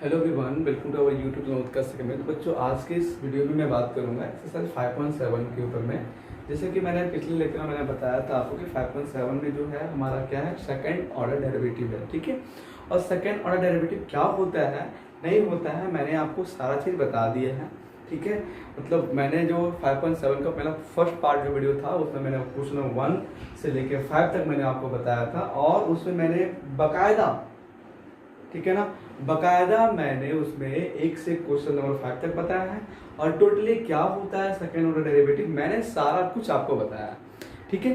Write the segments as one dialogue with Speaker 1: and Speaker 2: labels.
Speaker 1: Hello everyone, welcome to our YouTube channel Utkarsh second. तो बच्चों, आज के इस वीडियो में मैं बात करूंगा एक्सरसाइज 5.7 के ऊपर में। जैसे कि मैंने पिछले लेक्चर में मैंने बताया था आपको कि 5.7 में जो है हमारा क्या है, सेकंड ऑर्डर डेरिवेटिव है। ठीक है, और सेकंड ऑर्डर डेरिवेटिव क्या होता है नहीं होता है मैंने आपको सारा चीज़ बता दिया है। ठीक है, मतलब मैंने जो 5.7 का पहला फर्स्ट पार्ट जो वीडियो था उसमें मैंने क्वेश्चन नंबर 1 से लेकर 5 तक मैंने आपको बताया था, और उसमें मैंने बकायदा, ठीक है ना, बकायदा मैंने उसमें 1 से क्वेश्चन नंबर 5 तक बताया है, और टोटली क्या होता है सेकेंड ऑर्डर डेरिवेटिव मैंने सारा कुछ आपको बताया है। ठीक है,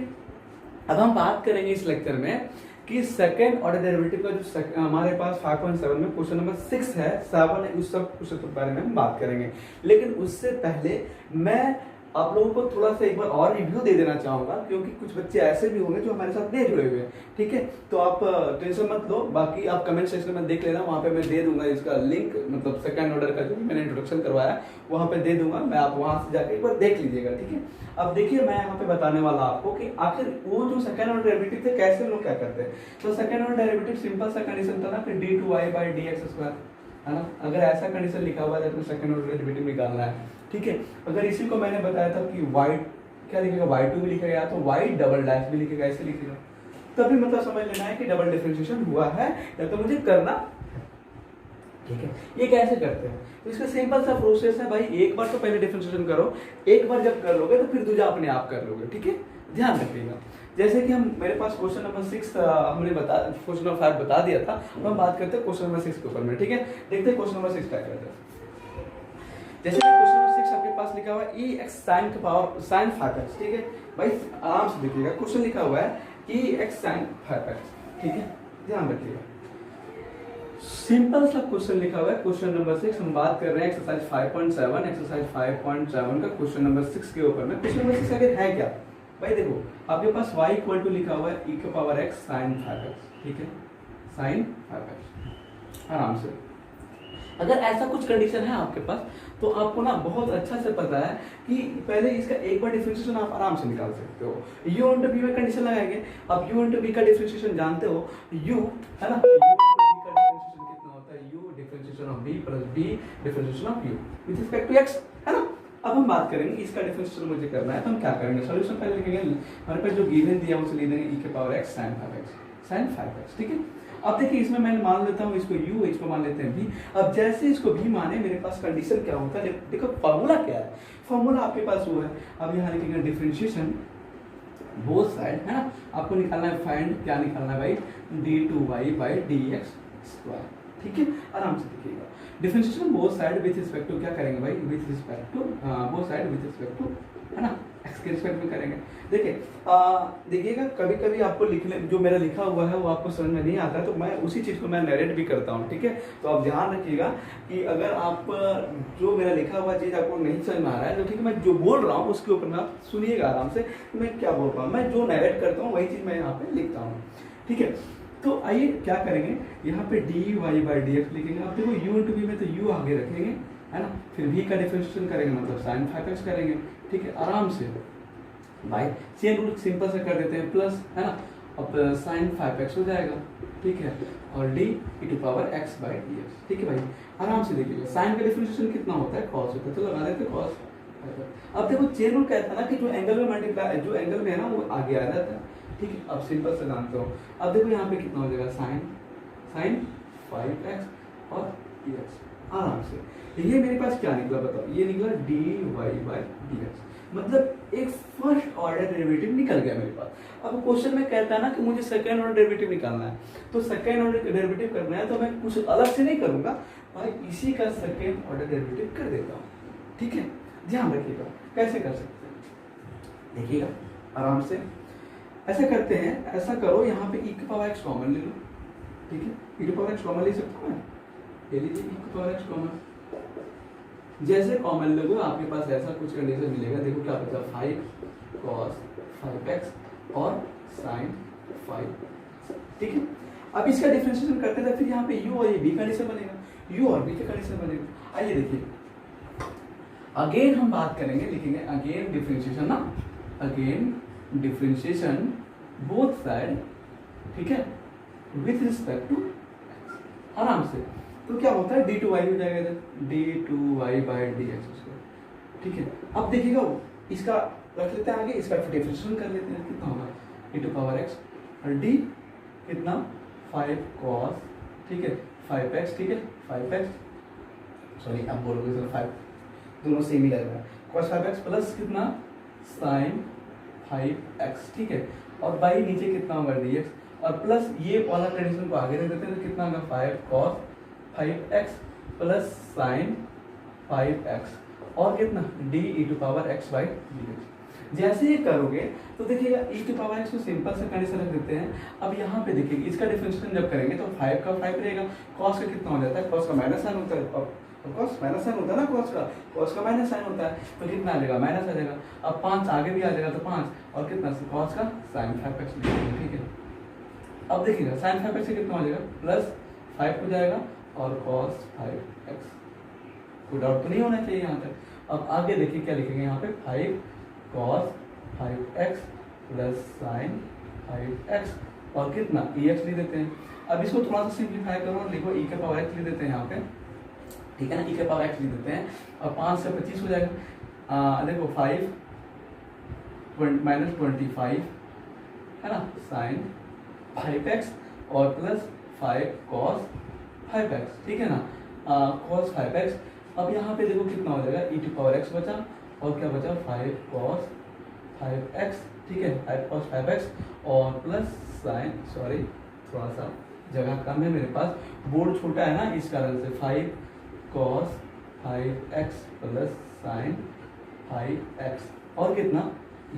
Speaker 1: अब हम बात करेंगे इस लेक्चर में कि सेकेंड ऑर्डर डेरिवेटिव का जो हमारे पास 5.7 में क्वेश्चन नंबर 6 है, 7 है, उस सब कुछ के बारे में हम बात करेंगे। लेकिन उससे पहले मैं आप लोगों को थोड़ा सा एक बार और रिव्यू दे देना चाहूंगा, क्योंकि कुछ बच्चे ऐसे भी होंगे जो हमारे साथ नहीं जुड़े हुए हैं। ठीक है, तो आप टेंशन मत लो, बाकी आप कमेंट सेक्शन में देख लेना, वहां पे मैं दे दूंगा इसका लिंक, मतलब सेकंड ऑर्डर का जो मैंने इंट्रोडक्शन करवाया वहां पे दे दूंगा मैं, आप वहां से जाकर एक बार देख लीजिएगा। ठीक है, अब देखिए मैं यहाँ पे बताने वाला आपको कि आखिर वो जो सेकंड ऑर्डर डेरिवेटिव थे कैसे लोग क्या करते हैं। तो सेकंड ऑर्डर डेरिवेटिव सिंपल सा कंडीशन था ना कि d2y/dx², है ना। अगर ऐसा कंडीशन लिखा हुआ है तो सेकंड ऑर्डर डेरिवेटिव निकालना है। ठीक है, अगर इसी को मैंने बताया था कि y क्या लिखेगा, y2 भी लिखेगा तो y डबल डैश भी लिखेगा, ऐसे लिखेगा, तभी मतलब समझ लेना है कि डबल डिफरेंशिएशन हुआ है या तो मुझे करना। ठीक है, ये कैसे करते हैं, तो इसका सिंपल सा प्रोसेस है भाई, एक बार तो पहले डिफरेंशिएशन करो, एक बार जब कर लोगे तो फिर दूसरा अपने आप कर लोगे। ठीक है, ध्यान रखिएगा। जैसे कि हम मेरे पास क्वेश्चन नंबर 6 हमने क्वेश्चन नंबर 5 बता दिया था, अब हम बात करते हैं क्वेश्चन नंबर 6 के ऊपर में। ठीक है, देखते हैं क्वेश्चन नंबर 6 क्या कहता है। जैसे कि क्वेश्चन नंबर 6 आपके पास लिखा हुआ है e x sin का पावर sin 5x। ठीक है भाई, आराम से देखिएगा, क्वेश्चन लिखा हुआ है e x sin 5x। ठीक है, ध्यान रखिएगा, सिंपल सा क्वेश्चन लिखा हुआ है। क्वेश्चन नंबर 6 हम बात कर रहे हैं एक्सरसाइज 5.7, एक्सरसाइज 5.7 का क्वेश्चन नंबर 6 के ऊपर में। क्वेश्चन नंबर 6 आगे है क्या भाई, देखो आपके पास y इक्वल टू लिखा हुआ है e की पावर x sin 5x। ठीक है, sin 5x। आराम से अगर ऐसा कुछ कंडीशन है आपके पास तो आपको ना बहुत अच्छा से पता है कि पहले इसका एक बार डिफरेंशिएशन आप आराम से निकाल सकते हो। u इंटू बी में कंडीशन लगाएंगे, अब u इंटू बी का डिफरेंशिएशन जानते हो, u है ना, u इंटू बी का डिफरेंशिएशन कितना होता है, u differentiation of b plus b differentiation of u with respect to x, है ना। अब हम बात करेंगे इसका डिफरेंशिएशन मुझे करना है, तो हम क्या करेंगे, सॉल्यूशन पहले लिखेंगे, हमारे पास जो गिवन दिया है उसे लिख देंगे e के पावर x sin 5x। ठीक है, अब देखिए इसमें मैं मान लेता हूँ इसको u, इसको मान लेते हैं v। अब जैसे इसको v माने मेरे पास कंडीशन क्या होता है, देखो फॉर्मूला क्या है, फॉर्मूला आपके पास वो है। अब यहाँ लिखेंगे डिफरेंशिएशन बोथ साइड, है ना, आपको निकालना है फाइंड, क्या निकालना है भाई, d2y/dx²। ठीक है, आराम से देखिएगा, differentiation both side with respect to क्या करेंगे भाई, with respect to both side with respect to, है ना, x के रिस्पेक्ट में करेंगे। देखिए देखिएगा, कभी कभी आपको लिखने जो मेरा लिखा हुआ है वो आपको समझ में नहीं आता है, तो मैं उसी चीज़ को मैं नरेट भी करता हूँ। ठीक है, तो आप ध्यान रखिएगा कि अगर आप जो मेरा लिखा हुआ चीज़ आपको नहीं समझ में आ रहा है, तो ठीक है, मैं जो बोल रहा हूँ उसके ऊपर में आप सुनिएगा आराम से, मैं क्या बोल रहा हूँ, मैं जो नरेट करता हूँ वही चीज़ मैं यहाँ पे लिखता हूँ। ठीक है, तो आइए क्या करेंगे, यहाँ पे dy/dx लिखेंगे। अब देखो u इंटू बी में तो u आगे रखेंगे, है ना, फिर v का डिफरेंशिएशन करेंगे मतलब sin 5x करेंगे। ठीक है, आराम से भाई चेन रूल सिंपल से कर देते हैं, प्लस, है ना, अब sin 5x हो जाएगा। ठीक है, और d e⁻x/dx। ठीक है भाई, आराम से देखिएगा, sin का डिफरेंशिएशन कितना होता है, cos होता है, तो लगा देते हैं cos। अब देखो चेन रूल कहता है ना कि जो एंगल में मल्टीप्लाई, जो एंगल में है ना वो आगे आ जाता है। ठीक है, अब सिंपल से जानते हो, अब देखो यहाँ पे कितना हो जाएगा, sin 5x और dx। आराम से ये मेरे पास क्या निकला बताओ, ये निकला dy/dx, मतलब एक फर्स्ट ऑर्डर डेरिवेटिव निकल गया मेरे पास। अब क्वेश्चन में कहता है ना कि मुझे सेकंड ऑर्डर डेरिवेटिव निकालना है, तो सेकंड ऑर्डर डेरिवेटिव करना है तो मैं कुछ अलग से नहीं करूंगा भाई, इसी का सेकंड ऑर्डर डेरिवेटिव कर देता हूँ। ठीक है, ध्यान रखिएगा कैसे कर सकते हैं, देखिएगा आराम से ऐसा करते हैं, ऐसा करो, यहाँ पे e की पावर x कॉमन ले लो। ठीक है, e की पावर x कॉमन ले सकता हूँ मैं, ले लीजिए e की पावर x कॉमन। जैसे कॉमन लोगे आपके पास ऐसा कुछ कंडीशन मिलेगा, देखो क्या बचा, 5 cos 5x और sin 5। ठीक है, अब इसका डिफरेंशिएशन करते थे, फिर यहाँ पे u और ये b कंडीशन बनेगा, u और b का कंडीशन बनेगा। आइए देखिए, अगेन हम बात करेंगे, लिखेंगे अगेन डिफरेंशिएशन ना, अगेन डिफरेंशिएशन बोथ साइड, ठीक है, विथ रिस्पेक्ट टू x। आराम से तो क्या होता है डी टू वाई हो जाएगा इधर, d two y by d x square. ठीक है, अब देखिएगा इसका रख लेते हैं आगे, इसका डिफरेंशिएशन कर लेते हैं, कितना होगा e टू पावर x और d कितना 5 cos, ठीक है 5x, ठीक है 5x, सॉरी आप बोलोगे सर 5 दोनों सेम ही लगेगा, cos 5x प्लस कितना sin 5x, ठीक है, और बाई नीचे कितना होगा dx और प्लस ये वाला कंडीशन को आगे रख देते हैं तो कितना होगा 5 cos 5x plus sin 5x और कितना d e to power x by dx। जैसे ये करोगे तो देखिएगा e टू पावर x को सिंपल से कंडीशन रख देते हैं। अब यहाँ पे देखिए इसका डिफरेंशिएशन जब करेंगे तो 5 का 5 रहेगा, cos का कितना हो जाता है, cos का माइनस साइन होता है, और cos माइनस साइन होता है ना, cos का माइनस साइन होता है तो कितना आ जाएगा माइनस आ जाएगा। अब 5 आगे भी आ जाएगा तो 5 और कितना cos का sin 5x लिखेंगे, ठीक है। अब देखिएगा sin 5x से कितना हो जाएगा प्लस 5 हो जाएगा और cos 5x, कोई डाउट तो नहीं होना चाहिए यहाँ तक। अब आगे देखिए क्या लिखेंगे यहाँ पे 5 cos 5x plus sin 5x और कितना ex लिख देते हैं। अब इसको थोड़ा सा सिंप्लीफाई करो और लिखो e के पावर x लिख देते हैं यहाँ पे, ठीक है ना, e के पावर x लिख देते हैं और 5 से 25 हो जाएगा। देखो 5 माइनस 25 है ना sin 5x और प्लस 5 cos 5x, ठीक है ना, cos 5x। अब यहाँ पे देखो कितना हो जाएगा e टू पावर x बचा और क्या बचा 5 cos 5x, ठीक है 5 cos 5x और प्लस sin, सॉरी थोड़ा सा जगह कम है मेरे पास, बोर्ड छोटा है ना इस कारण से, 5 cos 5x plus sin 5x और कितना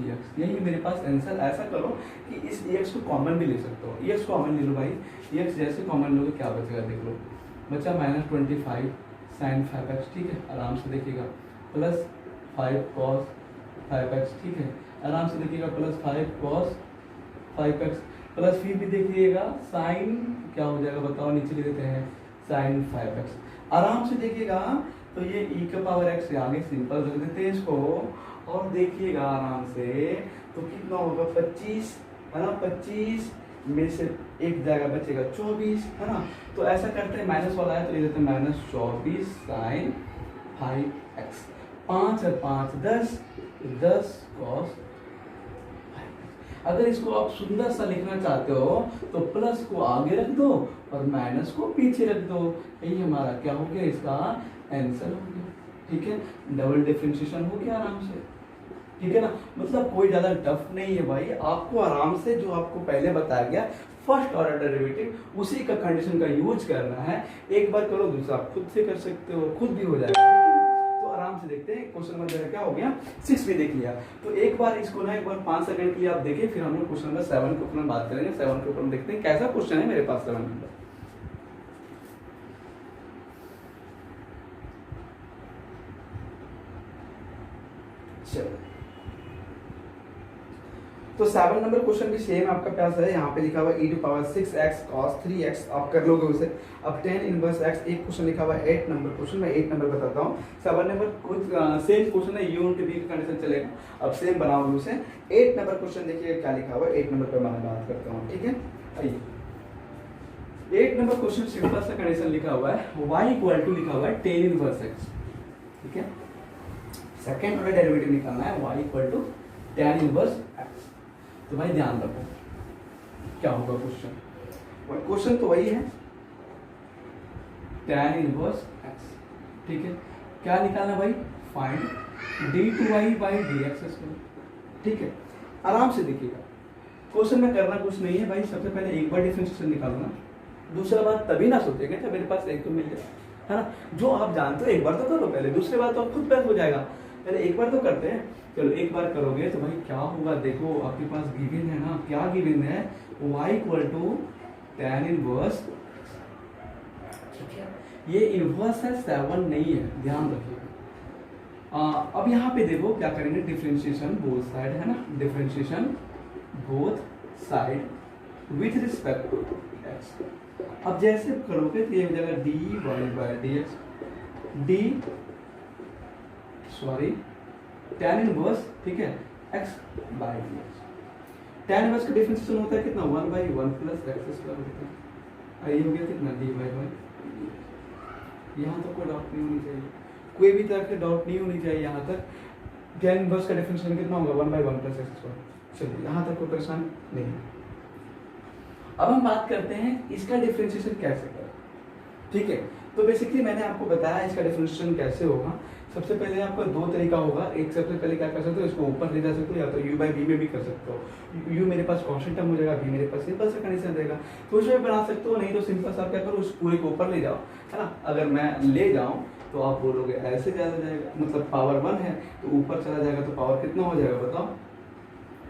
Speaker 1: ex, यही मेरे पास आंसर। ऐसा करो कि इस ex को कॉमन भी ले सकते हो, ex कॉमन ले लो भाई, ex जैसे कॉमन लोगे क्या बचेगा देख लो, बचा -25 sin 5x, ठीक है आराम से देखिएगा, प्लस 5 cos 5x, ठीक है आराम से देखिएगा, प्लस 5 cos 5x प्लस फिर भी देखिएगा sin क्या हो जाएगा बताओ, नीचे लिख देते हैं sin 5x, आराम से देखिएगा। तो ये e के पावर x से आगे सिंपल रख देते हैं इसको और देखिएगा आराम से तो कितना होगा 25 है ना, 25 में से एक जगह बचेगा 24 है ना, तो ऐसा करते हैं माइनस वाला है तो लिख देते हैं -24 sin 5x, 5 और 5 10 cos 5x। अगर इसको आप सुंदर सा लिखना चाहते हो तो प्लस को आगे रख दो और माइनस को पीछे रख दो, यही हमारा क्या हो गया इसका आंसर हो गया, ठीक है, डबल डिफरेंशिएशन हो गया आराम से, ठीक है ना, मतलब कोई ज्यादा टफ नहीं है भाई, आपको आराम से जो आपको पहले बताया गया फर्स्ट ऑर्डर डेरिवेटिव उसी का कंडीशन का यूज करना है, एक बार करो दूसरा खुद से कर सकते हो, खुद भी हो जाएगा। तो आराम से देखते हैं क्वेश्चन नंबर मेरा क्या हो गया 6 भी देख लिया, तो एक बार इसको ना एक बार 5 सेकंड के लिए आप देखिए, फिर हम लोग क्वेश्चन नंबर 7 के ऊपर में बात करेंगे। 7 के ऊपर में देखते हैं कैसा क्वेश्चन है मेरे पास 7 नंबर। चलो तो 7 नंबर क्वेश्चन भी सेम आपका पास है, यहाँ पे लिखा हुआ e to power 6x cos 3x, आप कर लोगे उसे। अब tan इनवर्स x, एक क्वेश्चन लिखा हुआ है 8 नंबर क्वेश्चन, मैं 8 नंबर बताता हूँ। 7 नंबर कुछ सेम क्वेश्चन है, u इंटू v का कंडीशन चलेगा, अब सेम बनाओगे उसे। 8 नंबर क्वेश्चन देखिए क्या लिखा हुआ है, 8 नंबर पर मैं बात करता हूँ, ठीक है। आइए 8 नंबर क्वेश्चन सिंपल सा कंडीशन लिखा हुआ है, y इक्वल टू लिखा हुआ है tan इनवर्स x, ठीक है, सेकेंड ऑर्डर डेरिवेटिव निकालना है, y equal to tan inverse x। तो भाई ध्यान रखो क्या होगा क्वेश्चन, क्वेश्चन तो वही है tan इनवर्स x, ठीक है, क्या निकालना भाई फाइंड d2y बाई dx, ठीक है। आराम से देखिएगा क्वेश्चन में करना कुछ नहीं है भाई, सबसे पहले एक बार डिफरेंशिएशन निकालना, दूसरा बार तभी ना सोचेंगे जब मेरे पास एक तो मिल जाए, है ना, जो आप जानते हो एक बार तो करो पहले, दूसरे बार तो खुद पैस हो जाएगा, पहले एक बार तो करते हैं। चलो एक बार करोगे तो भाई क्या होगा देखो, आपके पास गिवन है ना, क्या गिवन है y equal to tan inverse, ठीक है, ये इनवर्स है 7 नहीं है, ध्यान रखिएगा। अब यहाँ पे देखो क्या करेंगे, डिफरेंशिएशन बोथ साइड है ना, differentiation both side with respect to x। अब जैसे करोगे तो ये हो जाएगा dy by dx, tan inverse, ठीक है, x by dx। tan inverse का डिफरेंशिएशन होता है कितना 1/1 प्लस x स्क्वायर होता है, ये हो गया कितना dy बाई, यहाँ तक कोई डाउट नहीं होनी चाहिए, कोई भी तरह की डाउट नहीं होनी चाहिए यहाँ तक। tan इनवर्स का डिफरेंशियल कितना होगा 1/1 + x²। चलिए यहाँ तक कोई परेशानी नहीं। अब हम बात करते हैं इसका डिफरेंशिएशन कैसे करें। ठीक है, तो बेसिकली मैंने आपको बताया इसका डिफरेंशिएशन कैसे होगा। सबसे पहले आपका दो तरीका होगा। एक सबसे पहले क्या कर सकते हो, इसको ऊपर ले जा सकते हो, या तो u/v में भी कर सकते हो। u मेरे पास कांस्टेंट टर्म हो जाएगा, v मेरे पास सिंपल सा कंडीशन रहेगा, तो उसमें बना सकते हो। नहीं तो सिंपल सा क्या करो, उस पूरे को ऊपर ले जाओ, है ना। अगर मैं ले जाऊं तो आप बोलोगे ऐसे ज्यादा जाएगा, मतलब पावर 1 है तो ऊपर चला जाएगा तो पावर कितना हो जाएगा बताओ।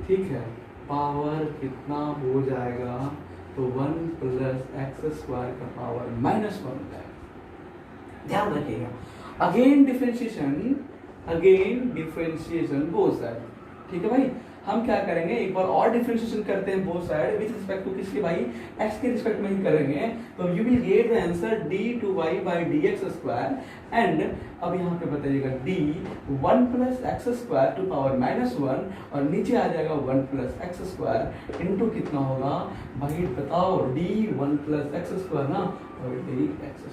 Speaker 1: ठीक है, पावर कितना हो जाएगा, तो 1 + x² का पावर -1 हो जाएगा। ध्यान रखिएगा, अगेन डिफरेंशिएशन बोथ साइड। ठीक है भाई, हम क्या करेंगे, एक बार और डिफरेंशिएशन करते हैं both side with respect to किसके भाई, x के रिस्पेक्ट में ही करेंगे। तो you will get the answer d2y/dx²। And अब यहाँ पे बताइएगा d 1 + x² टू पावर -1, और नीचे आ जाएगा 1 + x² इनटू कितना होगा भाई बताओ, d 1 + x² ना, और dx²,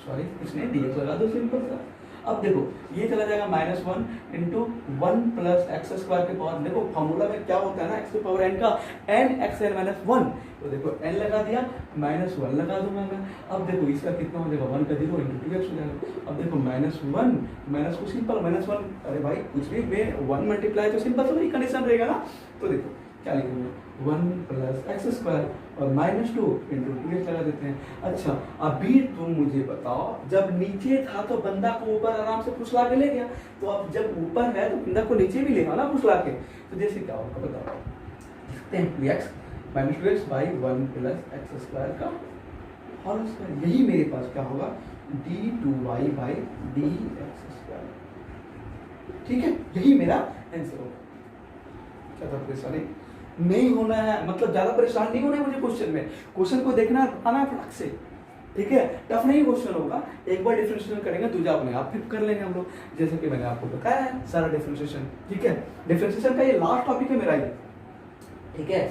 Speaker 1: सॉरी इसने dx लगा दो सिंपल सा। अब देखो ये चला जाएगा -1 इंटू 1 + x² के पावर। देखो फॉर्मूला में क्या होता है ना, x की पावर n का n xn - 1, तो देखो n लगा दिया, -1 लगा दूंगा मैं। अब देखो इसका कितना हो जाएगा, 1 का 0 इंटू 2x हो जाएगा। अब देखो -1 माइनस को सिंपल -1, अरे भाई कुछ भी में 1 मल्टीप्लाई तो सिंपल तो वही कंडीशन रहेगा ना। तो देखो क्या लिखेंगे, 1 + x² और -2 इंटू 2x लगा देते हैं। अच्छा अभी तुम मुझे बताओ, जब नीचे था तो बंदा को ऊपर आराम से फुसला के ले गया, तो अब जब ऊपर है तो बंदा को नीचे भी लेगा ना फुसला के। तो जैसे क्या होगा बताओ, देखते हैं 2x - 2x/1 + x² का होल स्क्वायर। यही मेरे पास क्या होगा, d2y/dx²। ठीक है, यही मेरा आंसर होगा। क्या था परेशानी नहीं होना है, मतलब ज्यादा परेशान नहीं होना है मुझे क्वेश्चन में। क्वेश्चन को देखना आना फटाक से, ठीक है। टफ नहीं क्वेश्चन होगा, एक बार डिफरेंशिएशन करेंगे दूसरा अपने आप फिर कर लेंगे हम लोग, जैसे कि मैंने आपको बताया है सारा डिफरेंशिएशन। ठीक है, डिफरेंशिएशन का ये लास्ट टॉपिक है मेरा ये। ठीक है,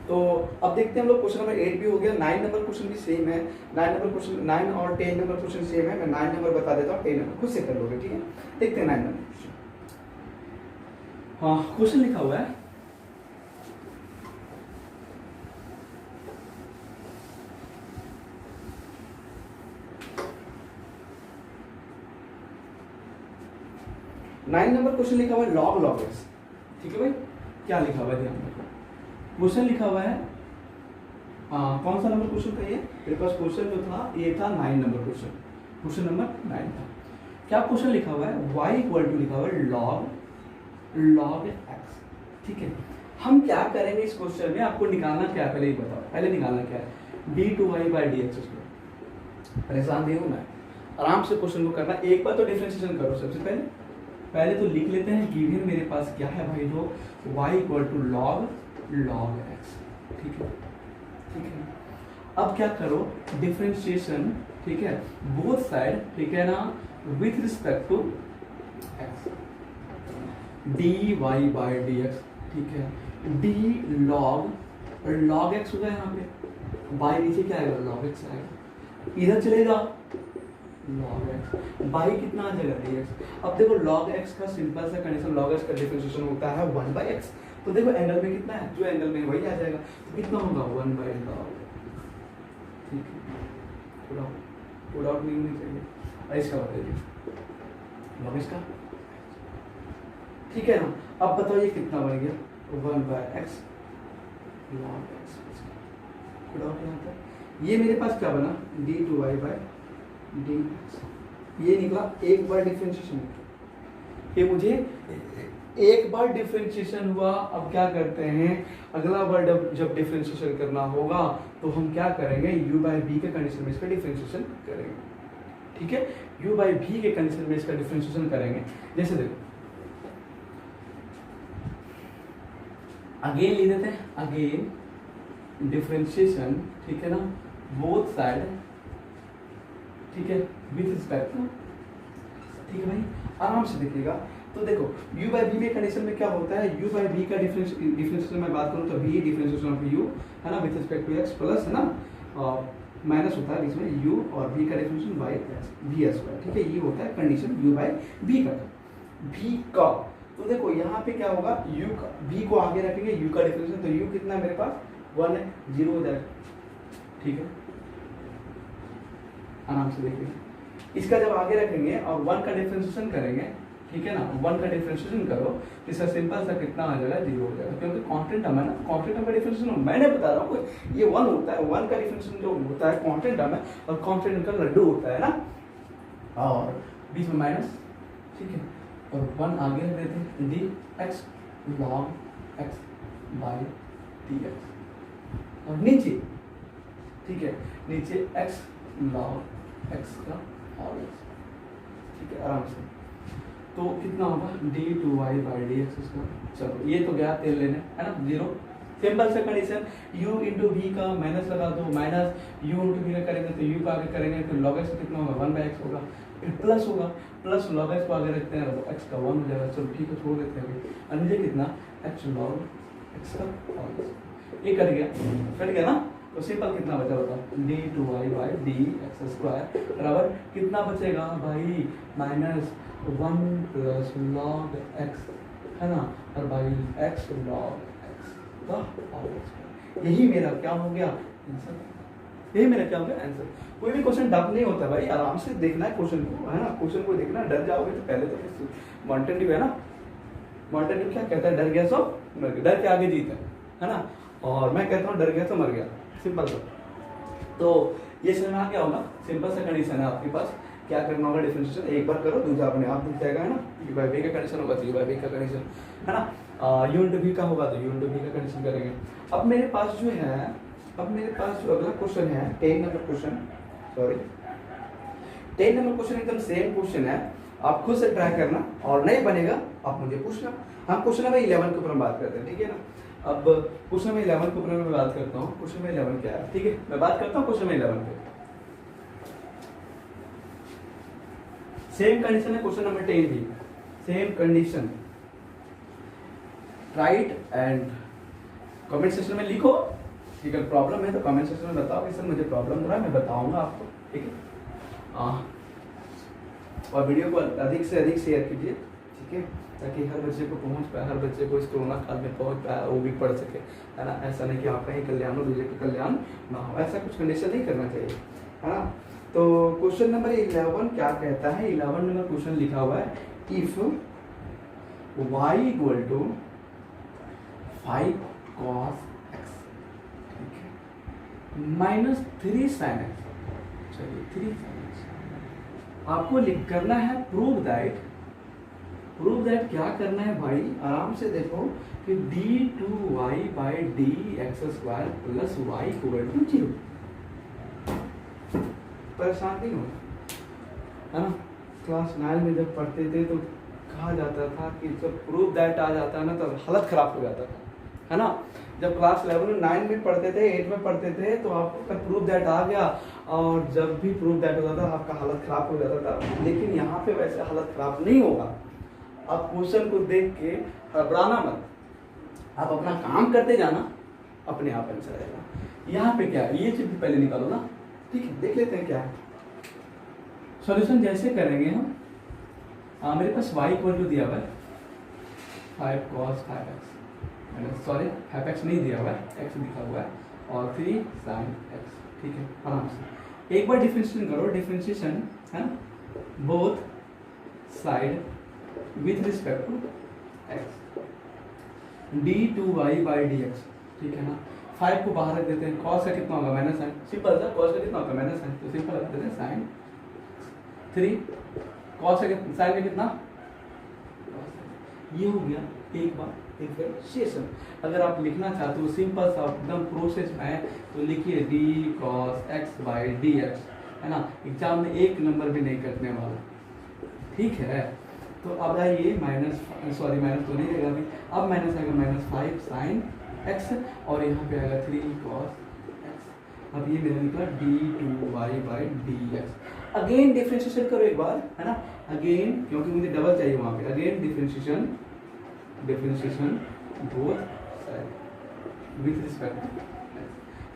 Speaker 1: तो अब देखते हैं हम लोग, क्वेश्चन नंबर 8 भी हो गया, 9 नंबर क्वेश्चन भी सेम है। 9 नंबर क्वेश्चन, 9 और 10 नंबर क्वेश्चन सेम है। मैं 9 नंबर बता देता हूँ, 10 नंबर खुद से कर लोगे। ठीक है, देखते हैं 9 नंबर क्वेश्चन। हाँ, क्वेश्चन लिखा हुआ है, नाइन नंबर क्वेश्चन लिखा हुआ है log x। ठीक है भाई, क्या लिखा हुआ है ध्यान रखो, क्वेश्चन लिखा हुआ है, कौन सा नंबर क्वेश्चन था ये, मेरे पास क्वेश्चन जो था ये था 9 नंबर क्वेश्चन, क्वेश्चन नंबर 9 था। क्या क्वेश्चन लिखा हुआ है, y = लिखा हुआ है log x। ठीक है, हम क्या करेंगे इस क्वेश्चन में, आपको निकालना क्या है पहले ही बताओ, पहले निकालना क्या है, d2y/dx²। परेशान नहीं होना है, आराम से क्वेश्चन को करना। एक बार तो डिफरेंशिएशन करो, सबसे पहले तो लिख लेते हैं, गिवन मेरे पास क्या है भाई, जो y = log x। ठीक है, ठीक है। अब क्या करो, डिफरेंशिएशन, ठीक है, बोथ साइड, ठीक है ना, with respect to x, dy/dx। ठीक है, d log x होगा यहाँ पे, y नीचे क्या आएगा, log x आएगा, इधर चलेगा log x, बाई कितना आ जाएगा dx। अब देखो log x का सिंपल सा कंडीशन, log x का डिफरेंशिएशन होता है 1/x। तो देखो एंगल में कितना है, जो एंगल में वही आ जाएगा, तो कितना होगा 1/log। ठीक है, कोई डाउट नहीं होनी चाहिए। और इसका बताइए log x का, ठीक है ना। अब बताओ ये कितना बन गया, 1/x log x। कोई डाउट यहाँ पर, ये मेरे पास क्या बना, d2y/dx। ये निकला एक बार डिफरेंशिएशन, ये मुझे एक बार डिफरेंशिएशन हुआ। अब क्या करते हैं, अगला बार जब डिफरेंशिएशन करना होगा तो हम क्या करेंगे, u/v के कंडीशन में इसका डिफरेंशिएशन करेंगे। ठीक है, u/v के कंडीशन में इसका डिफरेंशिएशन करेंगे। जैसे देखो अगेन लिख देते हैं, अगेन डिफरेंशिएशन, ठीक है ना, बोथ साइड, ठीक है, विथ रिस्पेक्ट टू। ठीक है भाई, आराम से देखिएगा। तो देखो u/v में कंडीशन में क्या होता है, u/v का डिफरेंशिएशन में बात करूं तो v डिफरेंशिएशन ऑफ u है ना, with respect to x plus है ना माइनस होता है बीच में u और v का डिफरेंशिएशन बाई v स्क्वायर, ठीक है। ये होता है कंडीशन u बाई v का। v का तो देखो यहाँ पे क्या होगा, u का v को आगे रखेंगे, u का डिफरेंशिएशन, तो u कितना है मेरे पास 1 है, 0 हो जाएगा, ठीक है। आराम से देखिए, इसका जब आगे रखेंगे और 1 का डिफरेंशिएशन करेंगे, ठीक है ना, 1 का डिफरेंशिएशन करो, इसका सिंपल सा कितना आ जाएगा, 0 हो जाएगा, क्योंकि कांस्टेंट टर्म है ना, कांस्टेंट टर्म का डिफरेंशिएशन मैंने बता रहा हूँ, ये 1 होता है, 1 का डिफरेंशिएशन जो होता है कांस्टेंट टर्म है, और कांस्टेंट का लड्डू होता है ना, और बीच में माइनस, ठीक है, और 1 आगे रख देते हैं, D x log x by d x, और नीचे, ठीक है, नीचे एक्स लॉग एक्स का और एक्स, ठीक है, आराम से। तो कितना होगा, d two y by d x square. चलो ये तो गया तेल लेने, है ना, 0। सिंपल से कंडीशन, u इंटू वी का माइनस लगा दो, माइनस u इंटू वी का करेंगे तो u का आगे करेंगे तो log x कितना होगा, 1 बाई एक्स होगा, फिर प्लस होगा, प्लस log x को आगे रखते हैं तो x का 1 हो जाएगा। चलो ठीक है, छोड़ देते हैं अभी। और नीचे कितना, h log x का और ये कट गया ना, तो सिंपल कितना बचा बताओ, d two y by d x square बराबर कितना बचेगा भाई, माइनस 1 प्लस लॉग एक्स, है ना, और बाई एक्स लॉग एक्स का और एक्स। यही मेरा क्या हो गया आंसर, यही मेरा क्या हो गया आंसर। कोई भी क्वेश्चन डब नहीं होता भाई, आराम से देखना है क्वेश्चन को, है ना, क्वेश्चन को देखना, डर जाओगे तो पहले तो मॉन्टेन्यू है ना, मॉन्टेन्यू क्या कहता है, डर गया सो मर गया, डर के आगे जीत है ना, और मैं कहता हूँ डर गया तो मर गया, सिंपल सा। तो ये समझ में आ गया होगा, सिंपल सा कंडीशन है आपके पास, क्या करना होगा, डिफरेंशिएशन एक बार करो, दूसरा अपने आप दिख जाएगा, है ना, u बाई v का कंडीशन होगा तो u बाई v का कंडीशन, है ना, u इंटू v का होगा तो u इंटू v का कंडीशन करेंगे। अब मेरे पास जो अगला क्वेश्चन है 10 number question, sorry 10 number question एकदम सेम क्वेश्चन है, आप खुद से ट्राई करना, और नहीं बनेगा आप मुझे पूछना। हम क्वेश्चन नंबर 11 के ऊपर हम बात करते हैं, ठीक है ना। अब क्वेश्चन नंबर 11 के ऊपर मैं बात करता हूँ, क्वेश्चन नंबर 11 क्या है, ठीक है, मैं बात करता हूँ क्वेश्चन नंबर 11 पे। सेम कंडीशन है क्वेश्चन नंबर 10 भी, same condition, right, and comment section में लिखो, ठीक है, प्रॉब्लम है तो कमेंट सेक्शन में बताओ कि सर मुझे प्रॉब्लम हो रहा है, मैं बताऊंगा आपको, ठीक है। और वीडियो को अधिक से अधिक शेयर कीजिए, ठीक है, ताकि हर बच्चे को पहुंच पाए, हर बच्चे को इस कोरोना काल में पहुंच पाए, वो भी पढ़ सके, है ना। ऐसा नहीं कि आपका ही कल्याण हो, दूसरे का कल्याण ना हो, ऐसा कुछ कंडीशन नहीं करना चाहिए, है ना। तो क्वेश्चन नंबर 11 क्या कहता है, 11 नंबर क्वेश्चन लिखा हुआ है, if y equal to 5 cos x, ठीक है, माइनस 3 sin x, चलिए 3 sin x आपको लिख करना है, प्रूव दैट क्या करना है भाई, आराम से देखो कि d two y by d x square plus y equal to 0। परेशान नहीं होना, है ना। क्लास 9 में जब पढ़ते थे तो कहा जाता था कि जब प्रूव दैट आ जाता है ना तो हालत खराब हो जाता था, है ना। जब क्लास 11 9 में पढ़ते थे, 8 में पढ़ते थे तो आपका प्रूव दैट आ गया, और जब भी प्रूव दैट होता था आपका हालत खराब हो जाता था। लेकिन यहाँ पे वैसे हालत खराब नहीं होगा, आप क्वेश्चन को देख के घबराना मत, आप अपना काम करते जाना, अपने आप आंसर आएगा। यहाँ पे क्या है, ये चीज पहले निकालो ना, ठीक है, देख लेते हैं क्या है सॉल्यूशन। जैसे करेंगे हम, मेरे पास y इक्वल टू दिया हुआ है 5 cos 5x, सॉरी 5x नहीं दिया हुआ है, x लिखा हुआ है, और 3 sin x, ठीक है, आराम से एक बार डिफरेंशिएशन करो, डिफरेंशिएशन है both side with respect to x, d2y by dx, ठीक है ना। 5 को बाहर रख देते हैं, cos का कितना होगा, माइनस साइन, सिंपल सा, cos का कितना होगा, माइनस साइन, तो सिंपल रख देते हैं साइन 3, cos का साइन का कितना, ये हो गया एक बार डिफरेंशिएशन। अगर आप लिखना चाहते हो सिंपल सा एकदम प्रोसेस में, तो लिखिए d cos x by dx, है ना। एग्जाम में एक नंबर भी नहीं कटने वाला, ठीक है। तो अब आइए माइनस तो नहीं रहेगा अभी, अब माइनस आएगा -5 sin x, और यहाँ पे आएगा 3 cos x। अब ये मेरा निकला d2y by dx। Again differentiation करो एक बार, है ना, अगेन, क्योंकि मुझे डबल चाहिए वहाँ पे, again differentiation both side with respect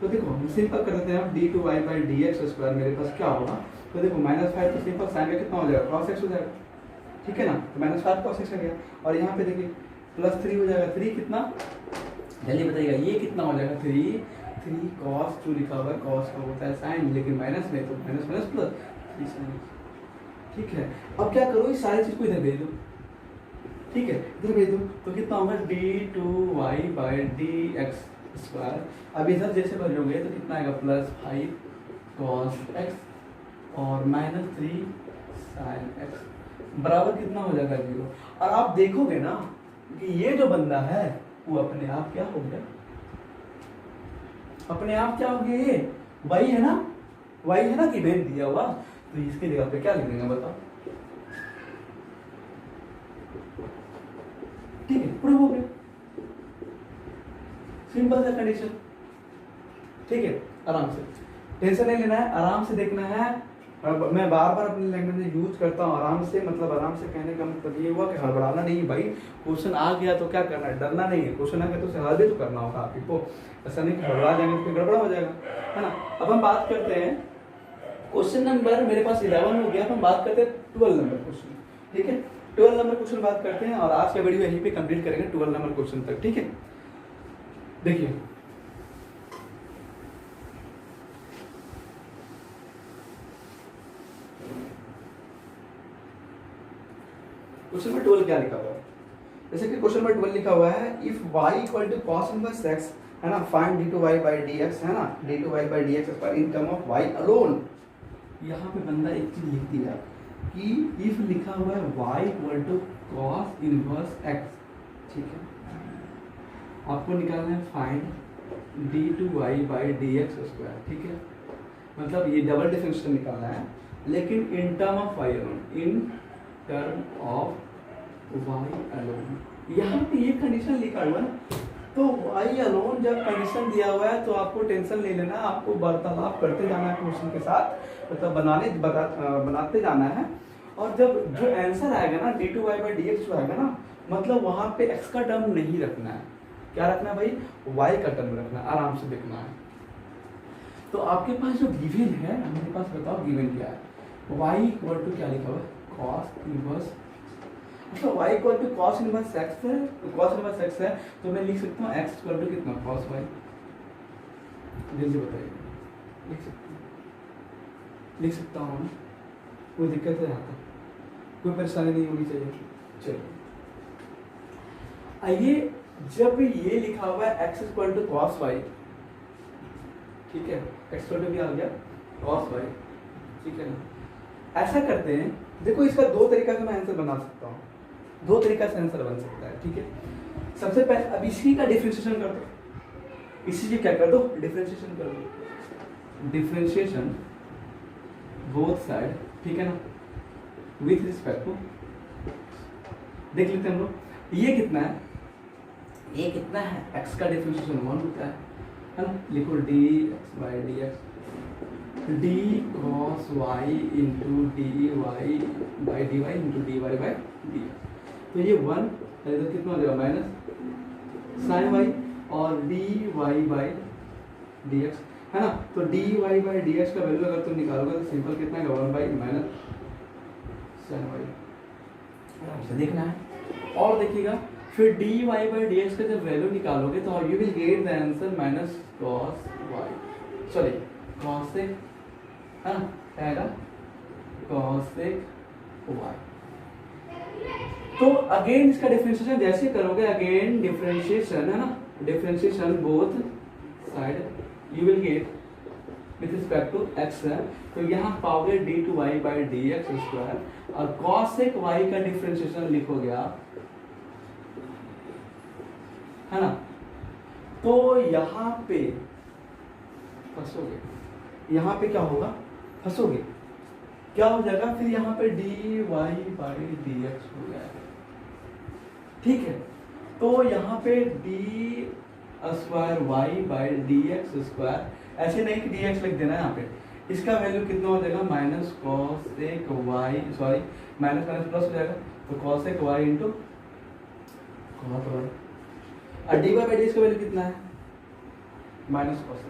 Speaker 1: to x। तो देखो हम सिंपल कर देते हैं, अब d two y by d x square मेरे पास क्या होगा, तो देखो -5 तो सिंपल साइन में कितना हो जाएगा, cos x हो जाएगा, ठीक है ना, तो -5 cos x आ गया, और यहाँ पे देखिए +3 हो जाएगा, 3 कितना, जल्दी बताइएगा, ये कितना हो जाएगा, 3 cos, जो लिखा हुआ है cos का होता है साइन, लेकिन माइनस में तो माइनस प्लस 3 sin, ठीक है। अब क्या करो, इस सारी चीज को इधर भेज दो, ठीक है, इधर भेज दो, तो कितना होगा d2y by d x square, अब इधर जैसे भरोगे तो कितना आएगा, +5 cos x और -3 sin x बराबर कितना हो जाएगा 0। और आप देखोगे ना कि ये जो बंदा है वो अपने आप क्या हो गया, अपने आप क्या हो गया, ये y है ना, y है ना गिवन दिया हुआ, तो इसके जगह पे क्या लिख देंगे बताओ, ठीक है, प्रूव हो गया, सिंपल सा कंडीशन, ठीक है। आराम से, टेंशन नहीं लेना है, आराम से देखना है, और मैं बार बार अपने लैंग्वेज में यूज करता हूँ आराम से, मतलब आराम से कहने का मतलब ये हुआ कि हड़बड़ाना नहीं भाई, क्वेश्चन आ गया तो क्या करना है, डरना नहीं है, क्वेश्चन आ गया तो उसे हल भी तो करना होगा आप ही को, ऐसा नहीं कि हड़बड़ा जाएंगे तो गड़बड़ा हो जाएगा, है ना। अब हम बात करते हैं क्वेश्चन नंबर, मेरे पास 11 हो गया, हम बात करते हैं 12 नंबर क्वेश्चन, ठीक है, 12 नंबर क्वेश्चन बात करते हैं, और आज का वीडियो यहीं पे कंप्लीट करेंगे 12 नंबर क्वेश्चन तक, ठीक है। देखिए क्वेश्चन नंबर 12 क्या लिखा हुआ है, जैसे कि क्वेश्चन नंबर 12 लिखा हुआ है, if y equal to cos inverse x, है ना, फाइंड d2y बाई dx, है ना, d2y by dx square in term of y alone. यहाँ पे बंदा एक चीज लिख दिया कि इफ लिखा हुआ है y equal to cos inverse x, ठीक है, आपको निकालना है find d2y by dx square, ठीक है, मतलब ये डबल डिफरेंशियल निकालना है, लेकिन in term of y alone, in term of y alone. यहाँ पे ये कंडीशन लिखा हुआ है, तो y अलोन जब कंडीशन दिया हुआ है तो आपको टेंशन नहीं लेना, आपको वार्तालाप करते जाना है क्वेश्चन के साथ, मतलब बनाते जाना है, और जब जो आंसर आएगा ना d2y बाई dx जो आएगा ना, मतलब वहाँ पे x का टर्म नहीं रखना है, क्या रखना है भाई, y का टर्म रखना है, आराम से देखना है। तो आपके पास जो गिवन है, हमारे पास बताओ गिवन क्या है, y इक्वल टू क्या लिखा हुआ है, cos इनवर्स, मतलब y equal to cos inverse x है, तो cos इनवर्स x है, तो मैं लिख सकता हूँ x इक्वल टू कितना, cos y, जल्दी बताइए, लिख सकता हूँ ना, कोई दिक्कत है यहाँ तक, कोई परेशानी नहीं होनी चाहिए। चलो आइए, जब ये लिखा हुआ है x equal to cos y, ठीक है, x इक्वल टू भी आ गया cos y, ठीक है ना, ऐसा करते हैं, देखो इसका दो तरीका से मैं आंसर बना सकता हूँ, दो तरीका से आंसर बन सकता है, ठीक है। सबसे पहले अब इसी का डिफरेंशिएशन कर दो, इसी से क्या कर दो, डिफरेंशिएशन कर दो, डिफरेंशिएशन बोथ साइड, ठीक है ना, विथ रिस्पेक्ट टू, देख लेते हैं हम लोग, ये कितना है, ये कितना है, x का डिफरेंशिएशन 1 होता है ना, लिखो dx by dx, d cos y into dy by dy into dy by dx, तो ये 1 तो कितना हो जाएगा, माइनस sin y, और dy बाई dx, है ना, तो dy बाई dx का वैल्यू अगर तुम निकालोगे तो सिंपल कितना है, 1 बाई माइनस sin y, आराम से देखना है, और देखिएगा फिर dy बाई dx का जब वैल्यू निकालोगे तो you will get the answer minus cos y, sorry cos से, है ना, क्या आएगा, cos से y। तो अगेन इसका डिफरेंशिएशन जैसे करोगे, अगेन डिफरेंशिएशन, है ना, differentiation both side, you will get with respect to x है, तो यहाँ पाओगे d2y बाई dx स्क्वायर, और cos से y का डिफरेंशिएशन लिखोगे आप, है ना, तो यहाँ पे फंसोगे, यहाँ पे क्या होगा, फंसोगे, क्या हो जाएगा, फिर यहाँ पे dy बाई dx हो जाएगा, ठीक है, तो यहाँ पे d square y by dx square, ऐसे नहीं कि dx लिख देना है यहाँ पे, इसका वैल्यू कितना हो जाएगा, माइनस cos एक y, sorry minus minus plus हो जाएगा, तो cos एक y इंटू cos y, और dy बाई dx का वैल्यू कितना है, माइनस cos,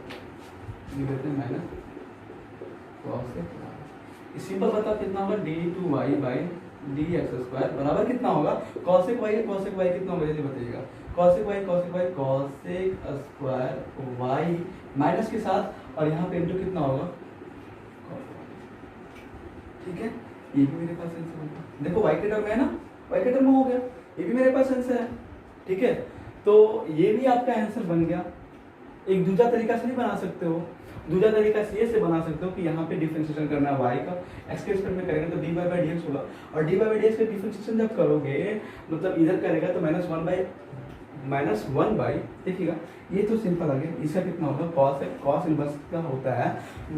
Speaker 1: लिख देते हैं minus cos x y. Simple बता कितना होगा d two y by d x square बराबर कितना होगा कॉसेक वाई कितना होगा जल्दी बताइएगा। Cosec y cosec square y minus के साथ और यहाँ पे इंटू कितना होगा ठीक है। ये भी मेरे पास आंसर होगा। देखो वाई के टर्म है ना, वाई के टर्म हो गया, ये भी मेरे पास आंसर है ठीक है। तो ये भी आपका आंसर बन गया। एक दूसरा तरीका से नहीं बना सकते हो, दूसरा तरीका से बना सकते हो कि यहाँ पे डिफरेंशिएशन करना है y का, x के रिस्पेक्ट में करेंगे तो dy बाई dx होगा और dy बाई dx का डिफरेंशिएशन जब करोगे मतलब इधर करेगा तो -1 बाई देखिएगा ये तो सिंपल आ गया। इसका कितना होगा cos इनवर्स का होता है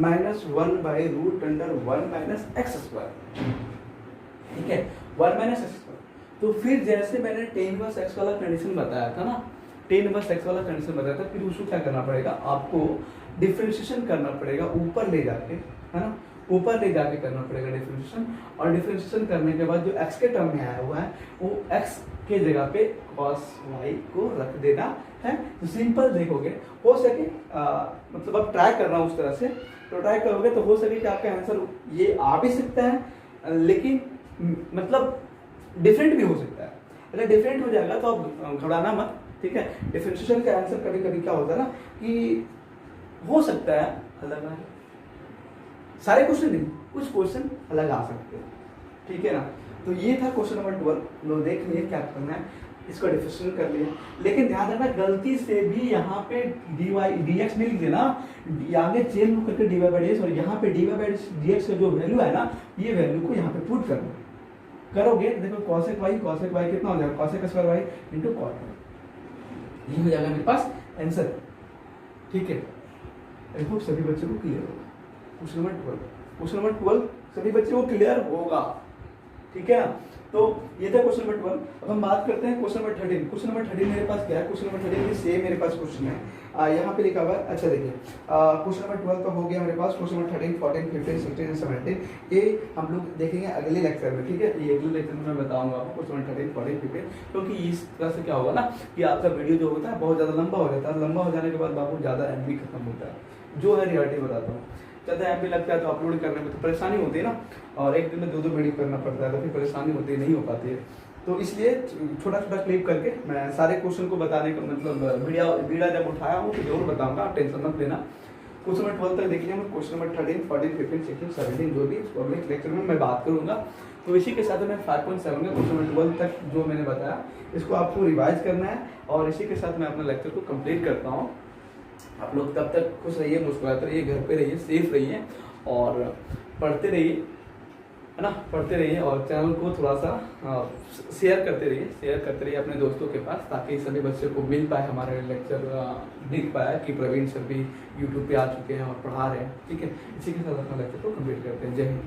Speaker 1: -1 by root under 1 minus x square ठीक है 1 माइनस एक्स स्क्वायर। तो फिर जैसे मैंने tan इनवर्स x वाला कंडीशन बताया था ना, tan इनवर्स x वाला कंडीशन बताया था, फिर उसको क्या करना पड़ेगा आपको डिफरेंशिएशन करना पड़ेगा ऊपर ले जाके है ना, ऊपर ले जाके करना पड़ेगा डिफरेंशिएशन। और डिफरेंशिएशन करने के बाद जो x के टर्म में आया हुआ है वो x के जगह पे cos y को रख देना है। तो सिंपल देखोगे हो सके मतलब अब ट्राई करना उस तरह से, तो ट्राई करोगे तो हो सके कि आपका आंसर ये आ भी सकता है लेकिन मतलब डिफरेंट भी हो सकता है। अगर डिफरेंट हो जाएगा तो आप घबराना मत ठीक है। डिफरेंशिएशन का आंसर कभी कभी क्या होता है ना कि हो सकता है अलग आए, सारे क्वेश्चन नहीं कुछ क्वेश्चन अलग आ सकते हैं ठीक है ना। तो ये था क्वेश्चन नंबर 12। लो देख लिए क्या करना है, इसको डिफरेंशिएशन कर लिया लेकिन ध्यान रखना गलती से भी यहाँ पे dx नहीं लिख देना, आगे चेंज करके dy बाई dx और यहाँ पे dy बाई dx का जो वैल्यू है ना ये वैल्यू को यहाँ पे पुट करना करोगे देखो cosec y कितना हो जाएगा cosec square y into cot y, ये हो जाएगा मेरे पास आंसर ठीक है। आई होप सभी बच्चों को क्लियर होगा। क्वेश्चन नंबर 12 सभी बच्चों को क्लियर होगा ठीक है ना। तो ये था क्वेश्चन नंबर 12। अब हम बात करते हैं क्वेश्चन नंबर 13। क्वेश्चन नंबर 13 मेरे पास क्या है, क्वेश्चन नंबर 13 भी सेम मेरे पास क्वेश्चन है यहाँ पे लिखा हुआ है। अच्छा देखिए क्वेश्चन नंबर 12 तो हो गया मेरे पास। क्वेश्चन नंबर 13 14 15 16 17 ये हम लोग देखेंगे अगले लेक्चर में ठीक है। ये अगले लेक्चर में मैं बताऊंगा आपको क्वेश्चन नंबर 13 14 15 क्योंकि इस तरह से क्या होगा ना कि आपका वीडियो जो होता है बहुत ज़्यादा लंबा हो जाता है, लंबा हो जाने के बाद बाबू ज़्यादा एमबी खत्म होता है जो है रियलिटी बताता हूँ। ज़्यादा एमबी लगता है तो अपलोड करने में तो परेशानी होती है ना, और एक दिन में 2 वीडियो करना पड़ता है तो फिर परेशानी होती है, नहीं हो पाती है। तो इसलिए छोटा छोटा क्लिप करके मैं सारे क्वेश्चन को बताने का मतलब वीडियो जब उठाया हूँ तो जरूर बताऊंगा, आप टेंशन मत लेना। क्वेश्चन नंबर 12 तक देख लिया, क्वेश्चन नंबर 13 14 15 16 17 जो भी अगले लेक्चर में मैं बात करूंगा। तो इसी के साथ मैं 5.7 का क्वेश्चन नंबर 12 तक जो मैंने बताया इसको आपको रिवाइज करना है और इसी के साथ मैं अपना लेक्चर को कंप्लीट करता हूँ। आप लोग तब तक खुश रहिए, मुस्कुराते रहिए, घर पे रहिए, सेफ रहिए और पढ़ते रहिए है ना, पढ़ते रहिए और चैनल को थोड़ा सा शेयर करते रहिए अपने दोस्तों के पास ताकि सभी बच्चों को मिल पाए, हमारे लेक्चर दिख पाए कि प्रवीण सर भी यूट्यूब पे आ चुके हैं और पढ़ा रहे हैं ठीक है। इसी के साथ अपना लेक्चर को कंप्लीट करते हैं। जय हिंद।